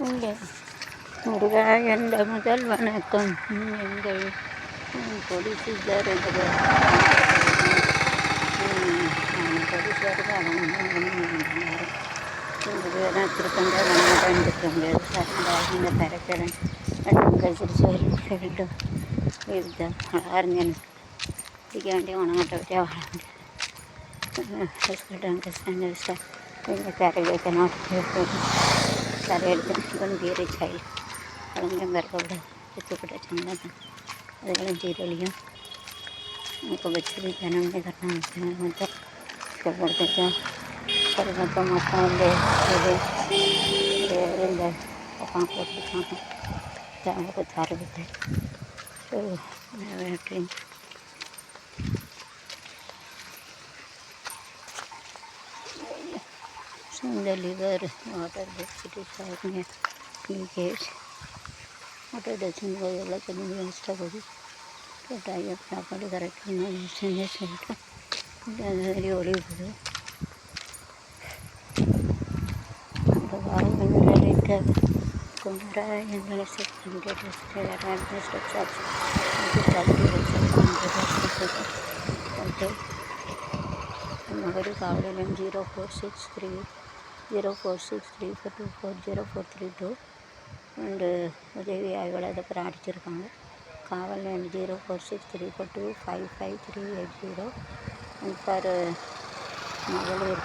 இங்கே முருகா என்ற முதல் வணக்கம். எங்கள் போலீஸார் போலீஸாருக்கு அவங்க திருப்பங்க வந்துருக்காங்க. இந்த தரக்கிறேன் கசிச்சு வேண்டும் இதுதான் ஆறுங்க பிடிக்க வேண்டிய உணவட்ட வச்சா வாழ முடியாது. எங்கள் கரையை தலையெடுத்து கொஞ்சம் கீரை சாய் குழந்தைங்க இருக்கக்கூடாது சுத்தப்பட்ட சின்ன அதுகளும் சீரழியும் இப்போ வச்சு ஜனமே கட்டணம் கொடுத்துச்சா ஒரு மொத்தம் வந்து இது இந்த பக்கம் போட்டுருக்காங்க அவங்களுக்கு தரவிட்டு the liver, water density is leakage. Water density is like a million stuff. But I have properly correctly no use in the center. Very olive. The government let it Kundra and the second get listed at administrative shops. Okay. Magari Kavalan 0463 0463 4240432 and Udevi Ayvala the Pradchirkanga Kaval and 0463 4255380 and for Magalir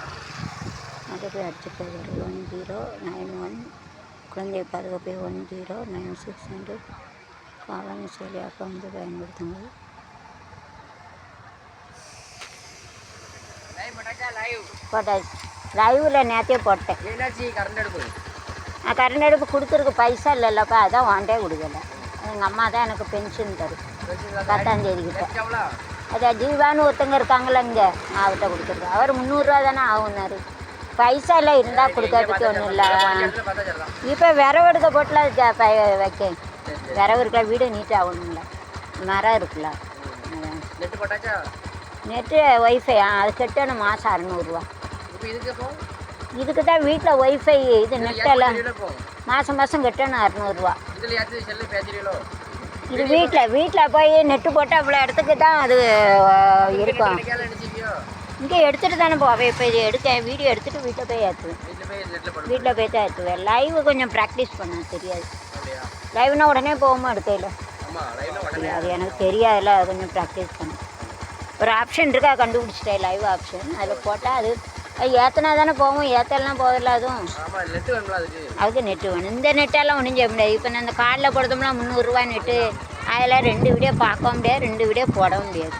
other Adjipur 1091 Kunde Padape 109600 Kaval Celia from the Bangalore. போட்டாச்சு லைவில் நேற்றே போட்டேன். Current அடுப்பு கொடுத்துருக்கு பைசா இல்லைல்லப்பா அதான் வாண்டே கொடுக்கல. எங்கள் அம்மா தான் எனக்கு பென்ஷன் தரும் 10ஆம் தேதிக்கிட்ட. அதான் ஜீவான்னு ஒருத்தங்க இருக்காங்களே இங்கே அவர்கிட்ட கொடுத்துருக்கு. அவர் 300 தானே ஆகுனாரு. பைசா இல்லை இருந்தால் கொடுக்கறதுக்கு ஒன்றும் இல்லை. இப்போ விரவு எடுக்க போட்டில் வைக்க விரவு இருக்கல வீடு நீட்டாக ஆகணும்ல மரம் இருக்குல்ல. நெட்டு ஒய்ஃபை அது கட்டணும் மாதம் 600 இதுக்கு தான் வீட்டில் ஒய்ஃபை இது நெட்டெல்லாம் மாதம் கட்டணும் 600 இது வீட்டில் போய் நெட்டு போட்டு அவ்வளோ இடத்துக்கு தான் அது இருக்கும். இங்கே எடுத்துகிட்டு தானே போவேன். இப்போ இது வீடியோ எடுத்துகிட்டு வீட்டில் போய் ஏற்றுவேன். வீட்டில் போய் தான் ஏற்றுவேன். லைவ் கொஞ்சம் ப்ராக்டிஸ் பண்ண தெரியாது. லைவ்னா உடனே போகாமல் எடுக்கையில் அது எனக்கு தெரியாதுல்ல. கொஞ்சம் ப்ராக்டிஸ் பண்ணேன். ஒரு ஆப்ஷன் இருக்கா கண்டுபிடிச்சிட்டேன் லைவ் ஆப்ஷன். அதில் போட்டால் அது ஏற்றினா தானே போகும். ஏற்றலாம் போதில்ல அதுவும் அதுக்கு நெட்டு வேணும். இந்த நெட்டெல்லாம் ஒன்றும் செய்ய முடியாது. இப்போ நான் அந்த கார்டில் கொடுத்தோம்னா 300 நெட்டு அதில் 2 வீடியோ பார்க்க முடியாது 2 வீடியோ போட முடியாது.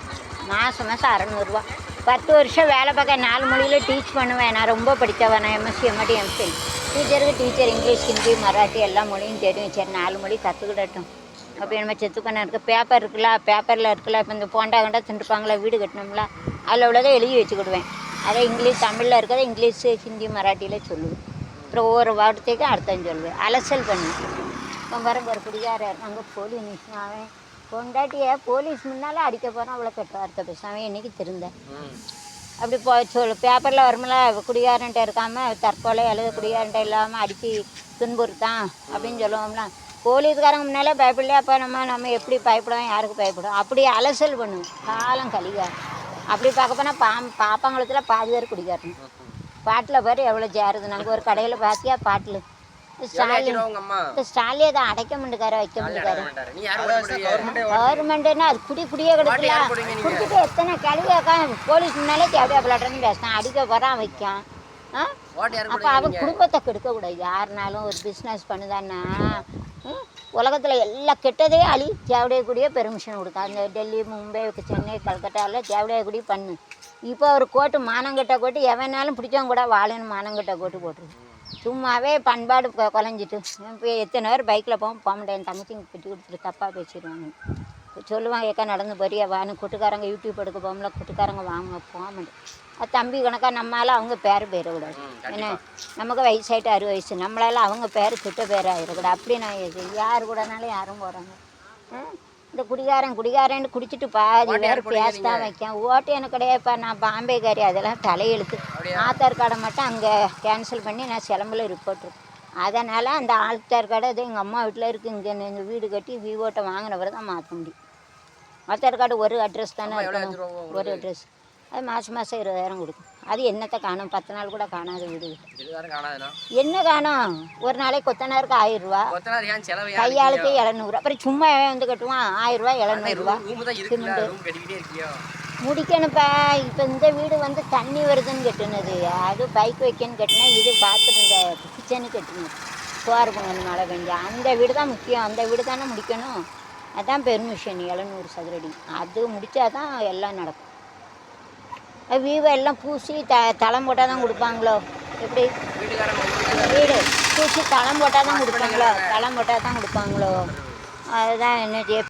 மாதம் 600 10 வருஷம் வேலை பார்க்க 4 மொழியில் டீச் பண்ணுவேன். நான் ரொம்ப படித்தவன். நான் எம்எஸ்சி எம்எடி எம்ஃபில் டீச்சருக்கு டீச்சர் இங்கிலீஷ் ஹிந்தி மராட்டி எல்லா மொழியும் தெரியும். சரி 4 மொழி கற்றுக்கிடட்டும். அப்போ நம்ம செத்துக்கண்ணா இருக்குது. பேப்பர் இருக்குல்ல பேப்பரில் இருக்குல்ல. இப்போ இந்த போண்டா கண்டா திண்டுப்பாங்களா வீடு கட்டணும்ல அதில் உள்ளதை எழுதி வச்சுக்கிடுவேன். அதை இங்கிலீஷ் தமிழில் இருக்கிறத இங்கிலீஷு ஹிந்தி மராட்டியில் சொல்லுவேன். அப்புறம் ஒவ்வொரு வார்த்தைக்கு அர்த்தம் சொல்லுவேன். அலசல் பண்ணுவேன். இப்போ பாருங்க குடிகாரர் அங்கே போலீஸ் அவன் பொண்டாட்டியை போலீஸ் முன்னால் அடிக்க போகிறான். அவ்வளோ கெட்ட வார்த்தை பேசுவேன். இன்றைக்கி திருந்தேன். அப்படி பேப்பரில் வரும்ல குடிகாரன்ட்ட இருக்காமல் தற்கொலை அல்லது குடிகாரன்ட்ட இல்லாமல் அடித்து துன்புறுத்தான் அப்படின்னு சொல்லுவோம்ல. போலீஸ்காரங்க முன்னாலே பயப்படலையா? அப்போ நம்ம எப்படி பயப்படுவோம்? யாருக்கு பயப்படுவோம்? அப்படி அலசல் பண்ணுவோம். காலம் கழிகார் அப்படி பார்க்க போனால் பாப்பாங்களத்தில் பாதி பேர் குடிக்காரணும். பாட்டில் பாரு எவ்வளோ சேருது. நாங்கள் ஒரு கடையில் பார்த்தியா பாட்டில் ஸ்டாலியை தான் அடைக்க முடிக்கார வைக்க முடிக்காரு. கவர்மெண்ட்டுன்னா அது குடியே கிடக்கல. குடிச்சிட்டு எத்தனை கழுவியாக்கா போலீஸ் முன்னாலே தேவையா பிள்ளாட்டன்னு பேசினான். அடிக்க போகிறான் வைக்கான். அப்போ அவன் குடும்பத்தை கெடுக்கக்கூடாது. யாருனாலும் ஒரு பிஸ்னஸ் பண்ணுதான்னா உலகத்தில் எல்லா கெட்டதே அழி தேவையக்கூடிய பெர்மிஷன் கொடுக்கும். அந்த டெல்லி மும்பை சென்னை கல்கட்டாவில் தேவையக்கூடிய பண்ணு. இப்போ ஒரு கோட்டு மானங்கட்ட கோட்டு எவனாலும் பிடிச்சவங்க கூட வாழணும் மானங்கட்ட கோட்டு போட்டுருக்கு. சும்மாவே பண்பாடு குலைஞ்சிட்டு இப்போ எத்தனை பேர் பைக்கில் போக முடியாது. என் தங்கச்சிங்க கட்டி கொடுத்துட்டு தப்பாக பேசிடுவாங்க. சொல்லுவாங்க ஏக்கா நடந்து போறியா வான்னு. கூட்டுக்காரங்க யூடியூப் எடுக்க போகல கூட்டுக்காரங்க வாங்க போக மாட்டேன். அது தம்பி கணக்காக நம்மளால் அவங்க பேர் போயிடக்கூடாது. ஏன்னா நமக்கு வயசாகிட்டு 60 வயசு. நம்மளால் அவங்க பேர் கெட்ட பேர் ஆகிடக்கூடாது. அப்படி நான் யார் கூடனாலும் யாரும் போகிறாங்க. இந்த குடிகாரன்னு குடிச்சிட்டு பாதி பேர் பேச தான் வைக்கேன். ஓட்டு எனக்கு கிடையாதுப்பா. நான் பாம்பேக்காரி. அதெல்லாம் தலையெழுத்து. ஆதார் கார்டை மட்டும் அங்கே கேன்சல் பண்ணி நான் சிலம்பில் ரிப்போர்ட் அதனால் அந்த ஆல்தார் கார்டு அது எங்கள் அம்மா வீட்டில் இருக்குது. இங்கே எங்கள் வீடு கட்டி விவோட்டை வாங்கின பிறகு தான் மாற்ற முடியும். ஆதார் கார்டு ஒரு அட்ரஸ் தானே இருக்கணும், ஒரு அட்ரஸ். அது மாதம் 20,000 கொடுக்கும். அது என்னத்தை காணும், 10 நாள் கூட காணாத வீடு. என்ன காணும், ஒரு நாளைக்கு கொத்தனாருக்கு 1000 ரூபா, கையாளுக்கு 700. அப்புறம் சும்மா வந்து கட்டுவான் 1000 ரூபா 700 ரூபா சிமெண்ட்டு முடிக்கணுப்பா. இப்போ இந்த வீடு வந்து தண்ணி வருதுன்னு கட்டுனது, அது பைக் வைக்கன்னு கட்டினா, இது பாத்ரூம் இந்த கிச்சனு கட்டணும், சோறு பொங்கல் மழை பெஞ்சா. அந்த வீடு தான் முக்கியம், அந்த வீடு தானே முடிக்கணும். அதுதான் பெர்மிஷன் 700 சதுரடி. அது முடித்தா தான் எல்லாம் நடக்கும். வீவை எல்லாம் பூசி தளம் போட்டால் தான் கொடுப்பாங்களோ எப்படி? வீடு பூசி தளம் போட்டால் தான் கொடுப்பாங்களோ? தளம் போட்டால் தான் கொடுப்பாங்களோ? அதுதான் என்ன